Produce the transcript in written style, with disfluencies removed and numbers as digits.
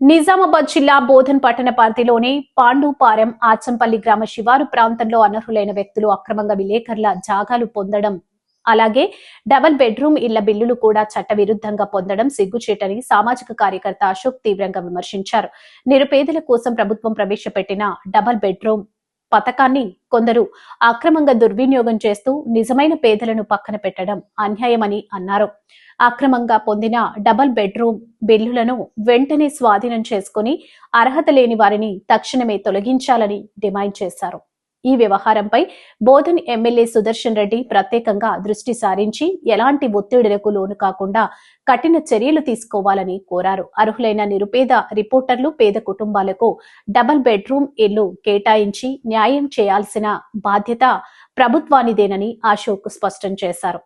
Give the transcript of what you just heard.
నిజామాబాద్ జిల్లా బోధన్ పట్టణ పరిధిలోని పాండూపాలెం ఆచంపల్లి గ్రామ శివారు ప్రాంతంలో అనర్హులైన వ్యక్తులు అక్రమంగా విలేకరుల జాగాలు పొందడం, అలాగే డబుల్ బెడ్రూమ్ ఇళ్ల బిల్లులు కూడా చట్టవిరుద్ధంగా పొందడం సిగ్గుచేటని సామాజిక కార్యకర్త అశోక్ తీవ్రంగా విమర్శించారు. నిరుపేదల కోసం ప్రభుత్వం ప్రవేశపెట్టిన డబుల్ బెడ్రూమ్ పథకాన్ని కొందరు అక్రమంగా దుర్వినియోగం చేస్తూ నిజమైన పేదలను పక్కన పెట్టడం అన్యాయమని అన్నారు. అక్రమంగా పొందిన డబుల్ బెడ్రూమ్ బిల్లులను వెంటనే స్వాధీనం చేసుకుని అర్హత లేని వారిని తక్షణమే తొలగించాలని డిమాండ్ చేశారు. ఈ వ్యవహారంపై బోధన్ ఎమ్మెల్యే సుదర్శన్ రెడ్డి ప్రత్యేకంగా దృష్టి సారించి ఎలాంటి ఒత్తిడులకు లోను కాకుండా కఠిన చర్యలు తీసుకోవాలని కోరారు. అర్హులైన నిరుపేద రిపోర్టర్లు పేద కుటుంబాలకు డబుల్ బెడ్రూమ్ ఇల్లు కేటాయించి న్యాయం చేయాల్సిన బాధ్యత ప్రభుత్వానిదేనని అశోక్ స్పష్టం చేశారు.